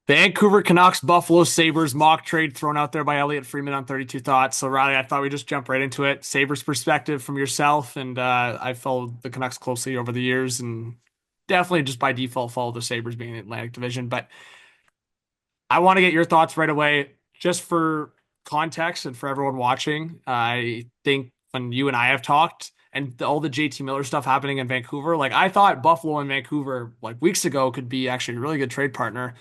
Vancouver Canucks, Buffalo Sabres mock trade thrown out there by Elliotte Friedman on 32 Thoughts. So, Riley, I thought we'd just jump right into it. Sabres perspective from yourself. And I followed the Canucks closely over the years and definitely just by default follow the Sabres being in the Atlantic Division. But I want to get your thoughts right away, just for context and for everyone watching. I think when you and I have talked and all the JT Miller stuff happening in Vancouver, like I thought Buffalo and Vancouver like weeks ago could be actually a really good trade partner.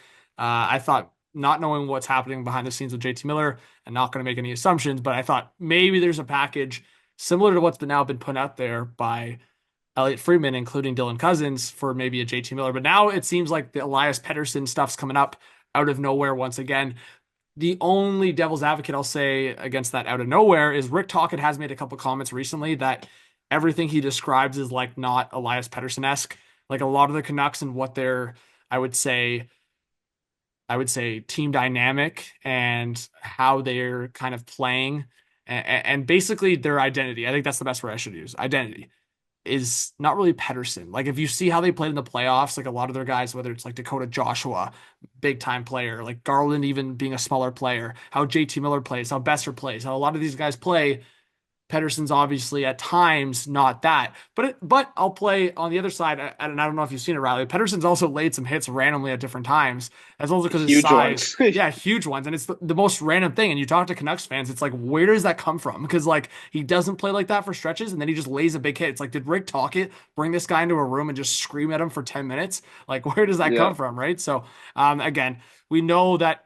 I thought not knowing what's happening behind the scenes with JT Miller and not going to make any assumptions, but I thought maybe there's a package similar to what's been put out there by Elliotte Friedman, including Dylan Cozens for maybe a JT Miller. But now it seems like the Elias Pettersson stuff's coming up out of nowhere once again. The only devil's advocate I'll say against that out of nowhere is Rick Tocchet has made a couple comments recently that everything he describes is like not Elias Pettersson-esque. Like a lot of the Canucks and what they're, I would say, I would say team dynamic and how they're kind of playing and basically their identity. I think that's the best word I should use. Identity is not really Pettersson. Like if you see how they played in the playoffs, like a lot of their guys, whether it's like Dakota Joshua, big time player, like Garland even being a smaller player, how JT Miller plays, how Besser plays, how a lot of these guys play, Pettersson's obviously at times not that, but I'll play on the other side, and I don't know if you've seen it, Riley. Pettersson's also laid some hits randomly at different times, as well as because his Huge size. ones. Yeah, huge ones, and it's the most random thing. And you talk to Canucks fans, it's like, where does that come from? Because like he doesn't play like that for stretches, and then he just lays a big hit. It's like, did Rick Tocchet bring this guy into a room and just scream at him for 10 minutes? Like, where does that Yeah. come from, right? So, again, we know that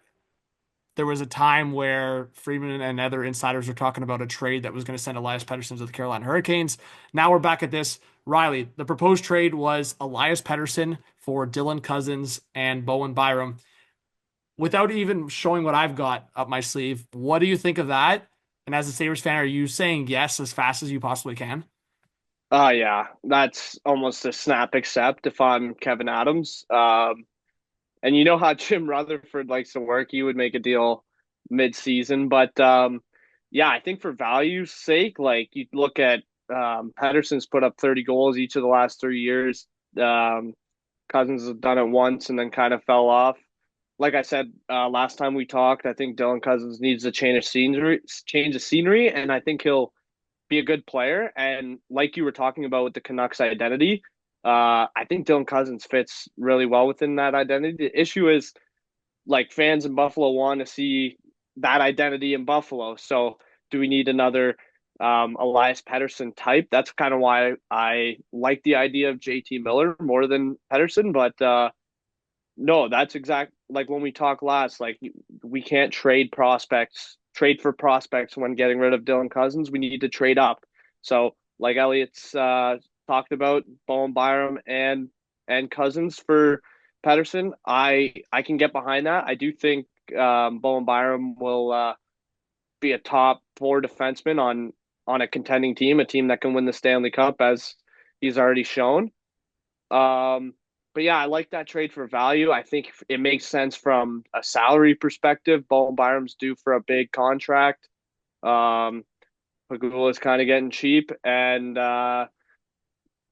there was a time where Freeman and other insiders were talking about a trade that was going to send Elias Pettersson to the Carolina Hurricanes. Now we're back at this. Riley, the proposed trade was Elias Pettersson for Dylan Cozens and Bowen Byram. Without even showing what I've got up my sleeve, what do you think of that? And as a Sabres fan, are you saying yes as fast as you possibly can? Yeah, that's almost a snap accept if I'm Kevin Adams. And you know how Jim Rutherford likes to work, he would make a deal mid-season. But yeah, I think for value's sake, like you look at Pettersson's put up 30 goals each of the last 3 years. Um, Cousins has done it once and then kind of fell off. Like I said last time we talked, I think Dylan Cousins needs a change of scenery, and I think he'll be a good player. And like you were talking about with the Canucks identity, I think Dylan Cousins fits really well within that identity. The issue is like fans in Buffalo want to see that identity in Buffalo. So do we need another Elias Pettersson type? That's kind of why I like the idea of JT Miller more than Pettersson. But no, that's exact like when we talked last, like we can't trade for prospects when getting rid of Dylan Cousins. We need to trade up. So like Elliott's talked about Bowen Byram and Cousins for Pettersson, I can get behind that. I do think Bowen Byram will be a top four defenseman on a contending team, a team that can win the Stanley Cup as he's already shown. Um, but yeah, I like that trade for value. I think it makes sense from a salary perspective. Bowen Byram's due for a big contract. Um, Pagula is kind of getting cheap, and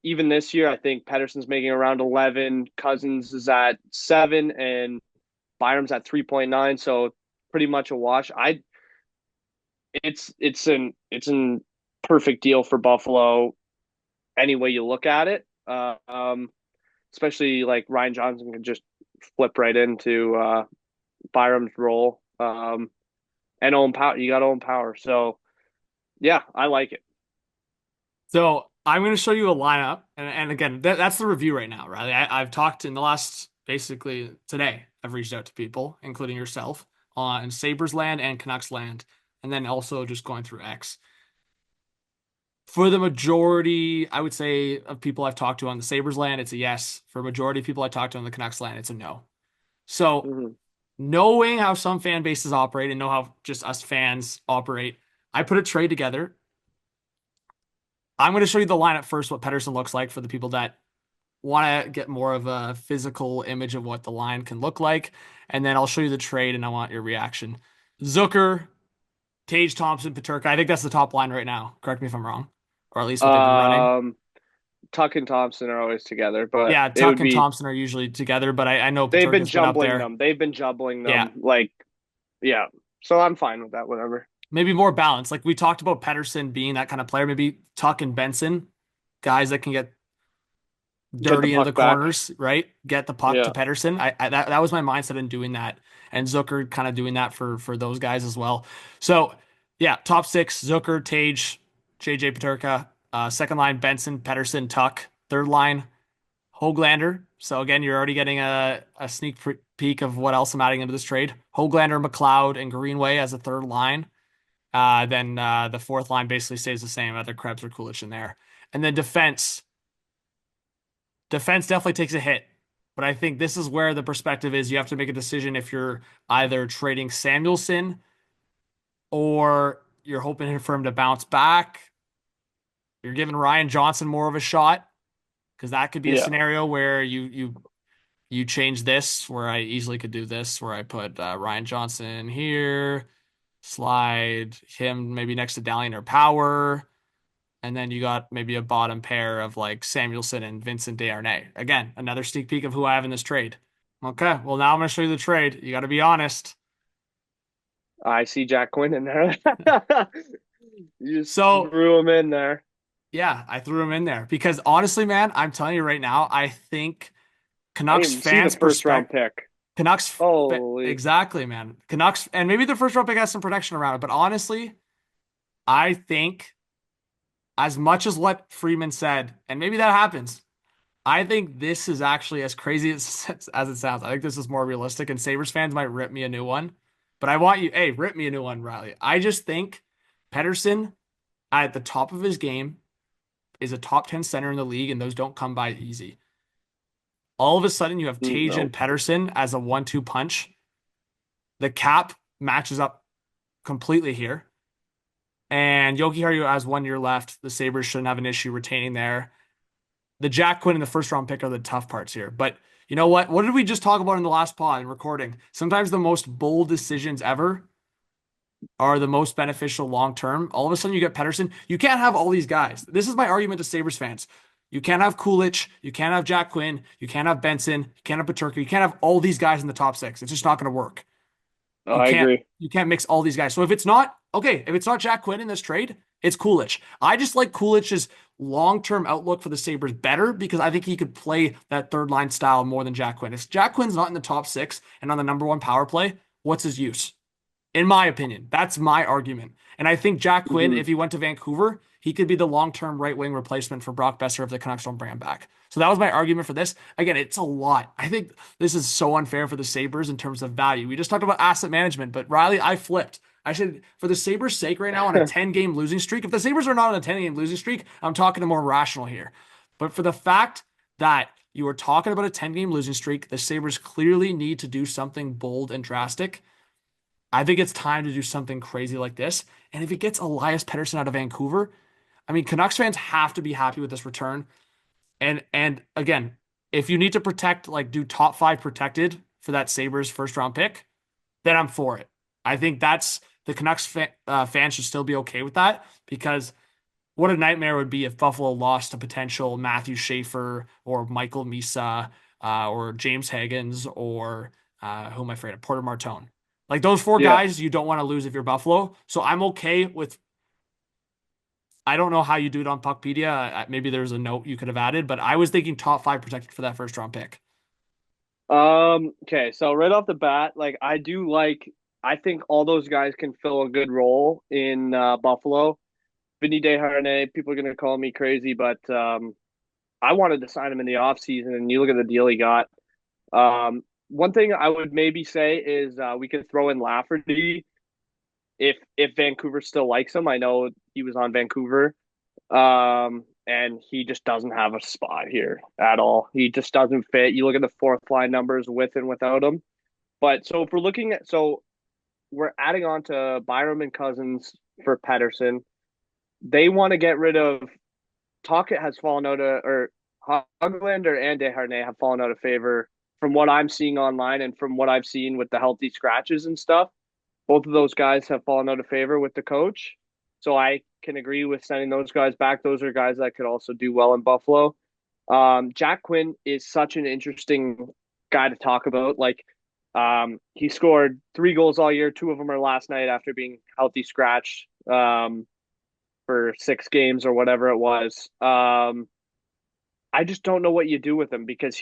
even this year, I think Pettersson's making around 11. Cousins is at 7, and Byram's at 3.9. So pretty much a wash. I it's an perfect deal for Buffalo any way you look at it. Especially like Ryan Johnson can just flip right into Byram's role. And Owen Power, you got Owen Power. So yeah, I like it. So I'm going to show you a lineup, and again, that's the review right now, right? I've talked in the last basically today. I've reached out to people, including yourself, on Sabres land and Canucks land, and then also just going through X. For the majority, I would say of people I've talked to on the Sabres land, it's a yes. For a majority of people I talked to on the Canucks land, it's a no. So Mm-hmm. knowing how some fan bases operate and know how just us fans operate, I put a trade together. I'm going to show you the lineup first, what Pettersson looks like for the people that want to get more of a physical image of what the line can look like. And then I'll show you the trade and I want your reaction. Zucker, Tage Thompson, Paterka. I think that's the top line right now. Correct me if I'm wrong, or at least what they've been running. Um, Tuck and Thompson are always together, but Yeah, it Tuck would and be Thompson are usually together, but I know they've been Paterka's been up jumbling there. them. They've been jumbling Yeah, them. Like, yeah. So I'm fine with that, whatever. maybe more balance. Like we talked about Pettersson being that kind of player. Maybe Tuck and Benson, guys that can get Get the dirty into the puck back. corners, right? Get the puck to Yeah. Pettersson. That was my mindset in doing that, and Zucker kind of doing that for those guys as well. So yeah, top six: Zucker, Tage, JJ Peterka. Second line: Benson, Pettersson, Tuck. Third line: Hoglander. So again, you're already getting a sneak peek of what else I'm adding into this trade. Hoglander, McLeod, and Greenway as a third line. Then the fourth line basically stays the same. Either Krebs or Coolidge in there. And then defense. Defense definitely takes a hit. But I think this is where the perspective is you have to make a decision if you're either trading Samuelson or you're hoping for him to bounce back. You're giving Ryan Johnson more of a shot because that could be a Yeah. scenario where you change this where I easily could do this where I put Ryan Johnson here, slide him maybe next to Dalian or Power, and then you got maybe a bottom pair of like Samuelson and Vincent Desharnais. Again, another sneak peek of who I have in this trade. Okay, well now I'm going to show you the trade. You got to be honest. I see Jack Quinn in there. You just So threw him in there. yeah, I threw him in there because honestly, man, I'm telling you right now, I think I Canucks didn't even see the fans' first round perspective. pick. Canucks, Holy. exactly, man. Canucks, and maybe the first round pick has some protection around it, but honestly, I think as much as what Friedman said, and maybe that happens, I think this is actually as crazy as it sounds. I think this is more realistic, and Sabres fans might rip me a new one, but I want you, hey, rip me a new one, Riley. I just think Pettersson at the top of his game is a top 10 center in the league, and those don't come by easy. All of a sudden, you have Tage and No. Pettersson as a 1-2 punch. The cap matches up completely here. And Yoki Haru has 1 year left. The Sabres shouldn't have an issue retaining there. The Jack Quinn and the first round pick are the tough parts here. But you know what? What did we just talk about in the last pod and recording? Sometimes the most bold decisions ever are the most beneficial long term. All of a sudden, you get Pettersson. You can't have all these guys. This is my argument to Sabres fans. You can't have Coolidge. You can't have Jack Quinn. You can't have Benson. You can't have Peterka. You can't have all these guys in the top six. It's just not going to work. Oh, You I can't agree. you can't mix all these guys. So if it's not okay, if it's not Jack Quinn in this trade, it's Coolidge. I just like Coolidge's long-term outlook for the Sabres better because I think he could play that third line style more than Jack Quinn. If Jack Quinn's not in the top six and on the number one power play, what's his use? In my opinion, that's my argument. And I think Jack Quinn, Hmm. if he went to Vancouver, he could be the long-term right wing replacement for Brock Besser if the Canucks don't bring him back. So that was my argument for this. Again, it's a lot. I think this is so unfair for the Sabres in terms of value. We just talked about asset management, but Riley, I flipped. I said, for the Sabres' sake right now on a 10-game losing streak, if the Sabres are not on a 10-game losing streak, I'm talking to more rational here. But for the fact that you are talking about a 10-game losing streak, the Sabres clearly need to do something bold and drastic. I think it's time to do something crazy like this. And if it gets Elias Pettersson out of Vancouver, I mean, Canucks fans have to be happy with this return. And again, if you need to protect, like do top five protected for that Sabres first round pick, then I'm for it. I think that's the Canucks fans should still be okay with that because what a nightmare it would be if Buffalo lost a potential Matthew Schaefer or Michael Misa or James Higgins or who am I afraid of? Porter Martone. Like those four Yeah. guys, you don't want to lose if you're Buffalo. So I'm okay with. I don't know how you do it on Puckpedia. Maybe there's a note you could have added, but I was thinking top five protected for that first round pick. Okay, so right off the bat, like I think all those guys can fill a good role in Buffalo. Vinny Desharnais, people are gonna call me crazy, but I wanted to sign him in the offseason, and you look at the deal he got. One thing I would maybe say is we could throw in Lafferty if Vancouver still likes him. I know he was on Vancouver. And he just doesn't have a spot here at all. He just doesn't fit. You look at the fourth line numbers with and without him. But so if we're looking at we're adding on to Byram and Cozens for Pettersson. They want to get rid of Tocchet has fallen out of or Hoglander and Desharnais have fallen out of favor from what I'm seeing online and from what I've seen with the healthy scratches and stuff. Both of those guys have fallen out of favor with the coach. So I can agree with sending those guys back. Those are guys that could also do well in Buffalo. Jack Quinn is such an interesting guy to talk about. Like, he scored 3 goals all year. 2 of them are last night after being healthy scratched for 6 games or whatever it was. I just don't know what you do with him because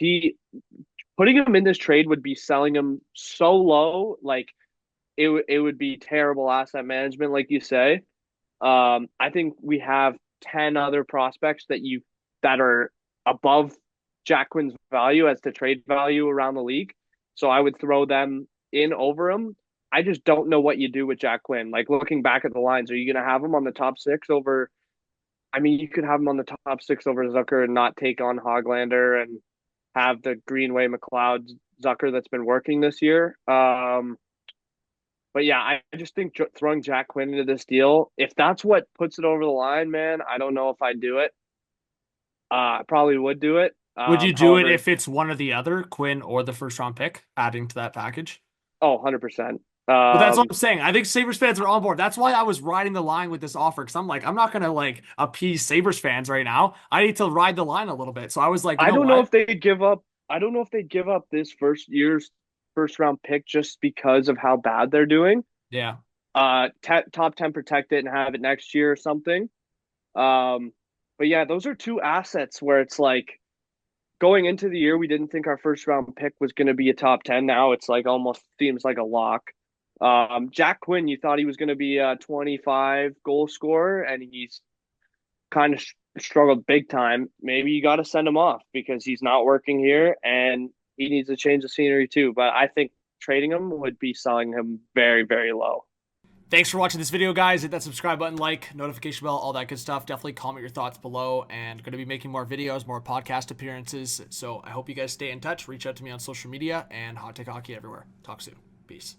putting him in this trade would be selling him so low. Like, it would be terrible asset management, like you say. I think we have 10 other prospects that are above Jack Quinn's value as to trade value around the league. So I would throw them in over him. I just don't know what you do with Jack Quinn. Like, looking back at the lines, are you going to have him on the top six over? I mean, you could have him on the top six over Zucker and not take on Hoglander and have the Greenway McLeod Zucker that's been working this year. But yeah, I just think throwing Jack Quinn into this deal, if that's what puts it over the line, man, I don't know if I'd do it. I probably would do it. Would you do it However, if it's one or the other, Quinn or the first round pick, adding to that package? oh, 100%. But that's what I'm saying. I think Sabres fans are on board. That's why I was riding the line with this offer because I'm like, I'm not gonna like appease Sabres fans right now. I need to ride the line a little bit. So I was like, you I know don't know what? if they'd give up. I don't know if they'd give up this first year's first round pick just because of how bad they're doing. Yeah. Top 10 protect it and have it next year or something. Um, but yeah, those are two assets where it's like going into the year, we didn't think our first round pick was going to be a top 10. Now it's like almost seems like a lock. Jack Quinn, you thought he was going to be a 25 goal scorer, and he's kind of struggled big time. Maybe you got to send him off because he's not working here and he needs to change the scenery too. But I think trading him would be selling him very, very low. Thanks for watching this video, guys. Hit that subscribe button, like, notification bell, all that good stuff. Definitely comment your thoughts below, and going to be making more videos, more podcast appearances. So I hope you guys stay in touch. Reach out to me on social media and Hot Take Hockey everywhere. Talk soon. Peace.